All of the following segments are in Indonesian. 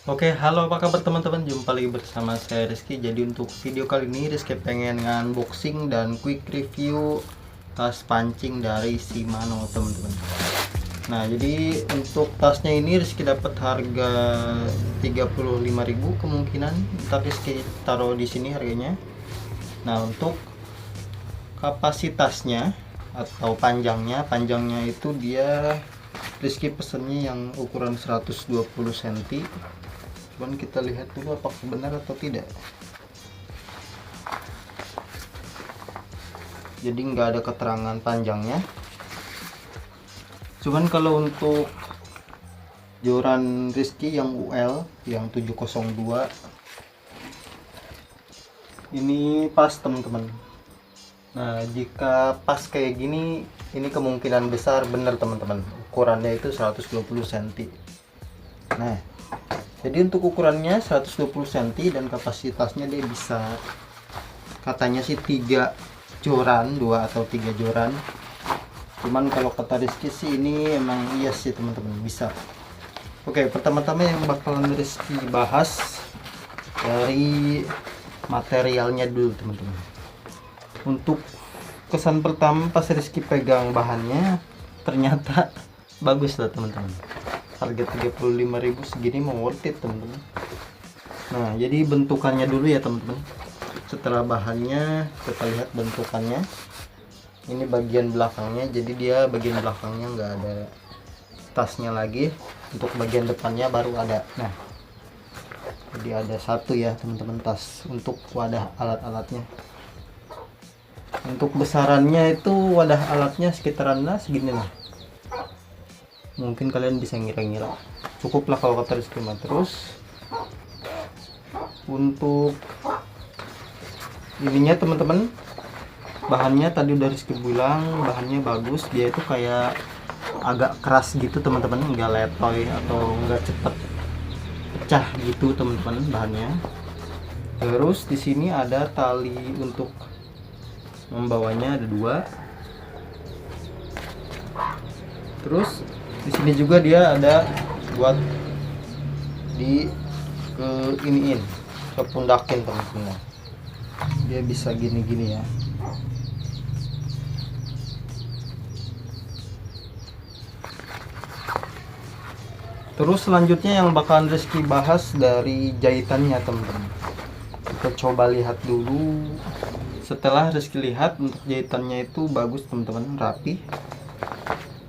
Oke, halo apa kabar teman-teman? Jumpa lagi bersama saya Rizky. Jadi untuk video kali ini Rizky pengen unboxing dan quick review tas pancing dari Shimano, teman-teman. Nah, jadi untuk tasnya ini Rizky dapat harga 35.000 kemungkinan. Ntar Rizky taruh di sini harganya. Nah, untuk kapasitasnya atau panjangnya itu dia Rizky pesennya yang ukuran 120 cm. Cuman kita lihat dulu apakah benar atau tidak. Jadi nggak ada keterangan panjangnya. Cuman kalau untuk joran Rizky yang UL yang 702 ini pas, teman-teman. Nah, jika pas kayak gini, ini kemungkinan besar benar, teman-teman. Ukurannya itu 120 cm. Nah, jadi untuk ukurannya 120 cm dan kapasitasnya dia bisa, katanya sih 3 joran, 2 atau 3 joran. Cuman kalau kata Rizky sih ini emang iya sih, teman-teman, bisa. Oke, pertama-tama yang bakalan Rizky bahas dari materialnya dulu, teman-teman. Untuk kesan pertama pas Rizky pegang bahannya, ternyata bagus lah, teman-teman. Harga 35.000 segini mau worth it, teman-teman. Nah, jadi bentukannya dulu ya, teman-teman. Setelah bahannya kita lihat bentukannya. Ini bagian belakangnya, jadi dia bagian belakangnya nggak ada tasnya lagi. Untuk bagian depannya baru ada. Nah, jadi ada satu ya, teman-teman, tas untuk wadah alat-alatnya. Untuk besarannya itu wadah alatnya sekitaran segini lah. Mungkin kalian bisa ngira-ngira, cukup lah kalau kata Rizky. Terus untuk ininya, teman-teman, bahannya tadi udah Rizky bilang bahannya bagus. Dia itu kayak agak keras gitu, teman-teman, nggak letoy atau nggak cepet pecah gitu, teman-teman, bahannya. Terus di sini ada tali untuk membawanya, ada 2. Terus di sini juga dia ada buat di ke iniin, ke pundakin, teman-teman. Dia bisa gini-gini ya. Terus selanjutnya yang bakalan Rizky bahas dari jahitannya, teman-teman. Kita coba lihat dulu. Setelah Rizky lihat, untuk jahitannya itu bagus, teman-teman, rapi.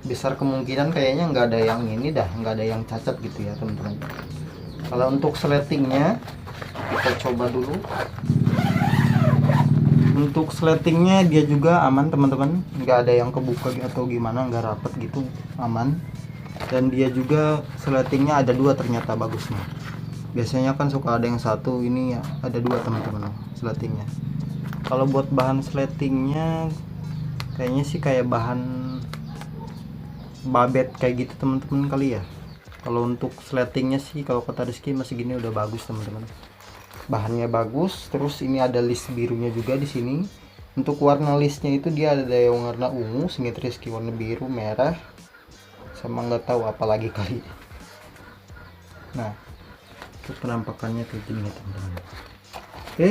Besar kemungkinan kayaknya nggak ada yang ini dah, nggak ada yang cacat gitu ya, teman-teman. Kalau untuk sletingnya kita coba dulu. Untuk sletingnya dia juga aman, teman-teman, nggak ada yang kebuka atau gimana, nggak rapet gitu, aman. Dan dia juga sletingnya ada 2 ternyata, bagusnya. Biasanya kan suka ada yang satu, ini ada 2, teman-teman, sletingnya. Kalau buat bahan sletingnya kayaknya sih kayak bahan babet kayak gitu, teman-teman, kali ya. Kalau untuk sletingnya sih kalau kata Rizky masih gini udah bagus, teman-teman. Bahannya bagus. Terus ini ada list birunya juga di sini. Untuk warna listnya itu dia ada yang warna ungu, singkat Rizky warna biru, merah, sama nggak tahu apalagi kali. Nah, itu penampakannya kayak gini, teman-teman. Oke.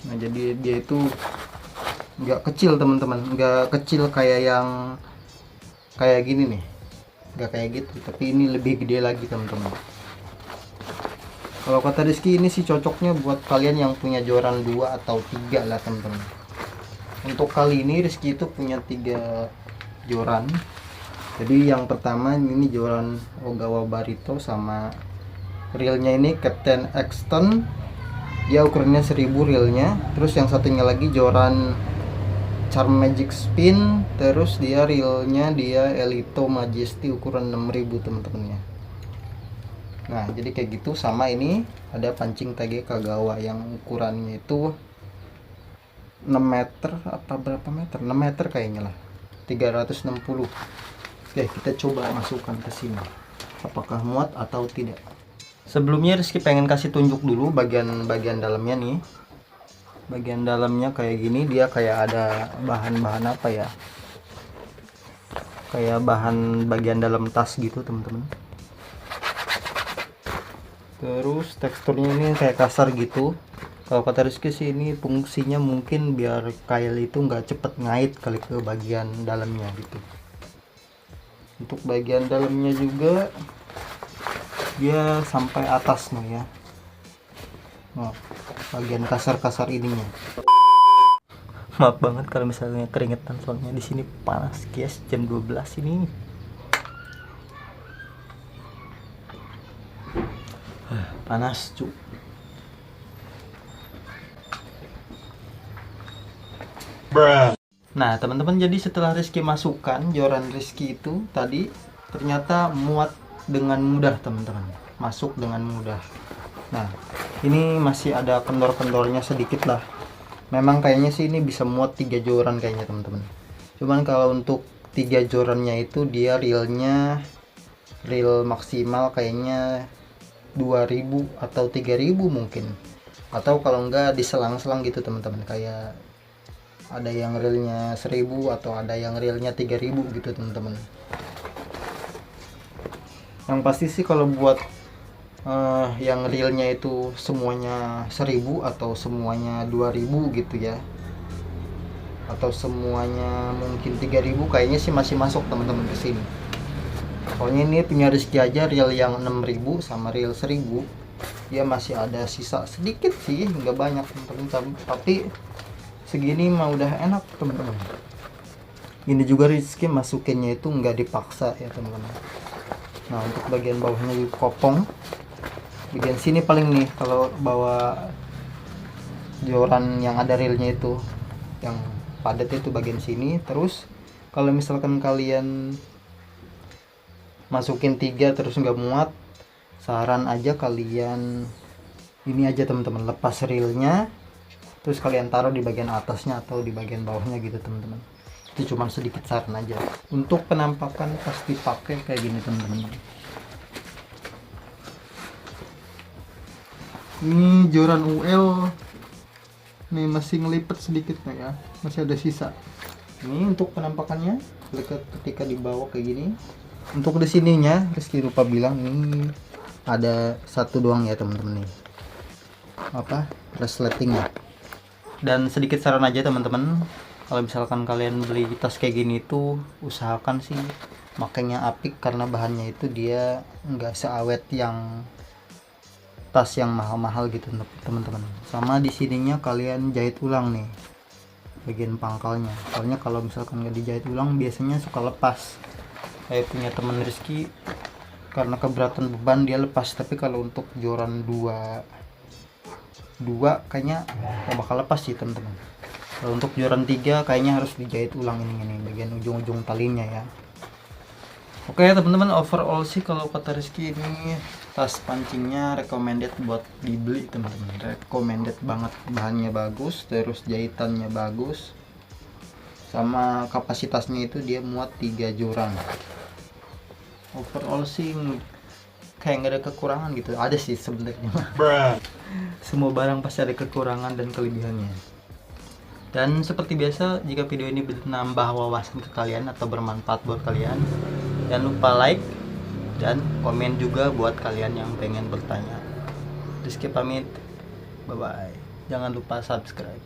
Nah, jadi dia itu nggak kecil, teman-teman, nggak kecil kayak yang kayak gini nih, nggak kayak gitu, tapi ini lebih gede lagi, teman-teman. Kalau kata Rizky ini sih cocoknya buat kalian yang punya joran 2 atau 3 lah, teman-teman. Untuk kali ini Rizky itu punya 3 joran. Jadi yang pertama ini joran Ogawa Barito, sama reelnya ini Captain Exton, dia ukurannya 1000 reelnya. Terus yang satunya lagi joran Charm Magic Spin, terus dia reelnya dia Elito Majesty ukuran 6000, teman-teman ya. Nah, jadi kayak gitu. Sama ini ada pancing TG Kagawa yang ukurannya itu 6 meter apa berapa meter, 6 meter kayaknya lah, 360. Oke, kita coba masukkan ke sini apakah muat atau tidak. Sebelumnya Rizky pengen kasih tunjuk dulu bagian dalamnya nih. Bagian dalamnya kayak gini, dia kayak ada bahan-bahan apa ya, kayak bahan bagian dalam tas gitu teman-teman. Terus teksturnya ini kayak kasar gitu. Kalau kata Rizky sih ini fungsinya mungkin biar kail itu nggak cepet ngait kali ke bagian dalamnya gitu. Untuk bagian dalamnya juga dia sampai atas nih ya. Nah, bagian kasar-kasar ininya. Maaf banget kalau misalnya keringetan, soalnya di sini panas guys, jam 12 ini. Panas cu. Nah teman-teman, jadi setelah Rizky masukkan joran Rizky itu tadi, ternyata muat dengan mudah teman-teman, masuk dengan mudah. Nah ini masih ada kendor-kendornya sedikit lah. Memang kayaknya sih ini bisa muat 3 joran kayaknya teman-teman. Cuman kalau untuk 3 jorannya itu dia realnya real maksimal kayaknya 2000 atau 3000 mungkin, atau kalau enggak diselang-selang gitu teman-teman, kayak ada yang realnya 1000 atau ada yang realnya 3000 gitu teman-teman. Yang pasti sih kalau buat yang realnya itu semuanya 1000 atau semuanya 2000 gitu ya, atau semuanya mungkin 3000, kayaknya sih masih masuk teman-teman ke sini. Pokoknya ini punya Rizky aja real yang 6000 sama real 1000 dia masih ada sisa sedikit sih, nggak banyak teman-teman, tapi segini mah udah enak teman-teman. Ini juga Rizky masukinnya itu nggak dipaksa ya teman-teman. Nah untuk bagian bawahnya juga kopong, bagian sini paling nih kalau bawa joran yang ada realnya itu yang padat itu bagian sini. Terus kalau misalkan kalian masukin 3 terus nggak muat, saran aja kalian ini aja teman-teman, lepas reelnya terus kalian taruh di bagian atasnya atau di bagian bawahnya gitu teman-teman. Itu cuma sedikit saran aja. Untuk penampakan pasti pakai kayak gini teman-teman. Ini joran UL nih masih ngelipet sedikit ya, masih ada sisa. Ini untuk penampakannya ketika dibawa kayak gini. Untuk di sininya Rizky lupa bilang, ini ada satu doang ya teman-teman nih, apa, resletingnya. Dan sedikit saran aja teman-teman, kalau misalkan kalian beli tas kayak gini tuh usahakan sih makanya apik, karena bahannya itu dia nggak seawet yang tas yang mahal-mahal gitu teman-teman. Sama di sininya kalian jahit ulang nih bagian pangkalnya, soalnya kalau misalkan nggak dijahit ulang biasanya suka lepas. Kayak punya teman Rizky, karena keberatan beban dia lepas, tapi kalau untuk joran 2 kayaknya nggak bakal lepas sih teman-teman. Kalau untuk joran 3 kayaknya harus dijahit ulang ini bagian ujung-ujung talinya ya. Oke teman-teman, overall sih kalau kata Rizky ini tas pancingnya recommended buat dibeli teman-teman, recommended banget. Bahannya bagus, terus jahitannya bagus, sama kapasitasnya itu dia muat 3 joran. Overall sih kayak nggak ada kekurangan gitu. Ada sih sebenarnya. Semua barang pasti ada kekurangan dan kelebihannya. Dan seperti biasa, jika video ini menambah wawasan ke kalian atau bermanfaat buat kalian, jangan lupa like dan komen juga buat kalian yang pengen bertanya. Rizky pamit, bye bye. Jangan lupa subscribe.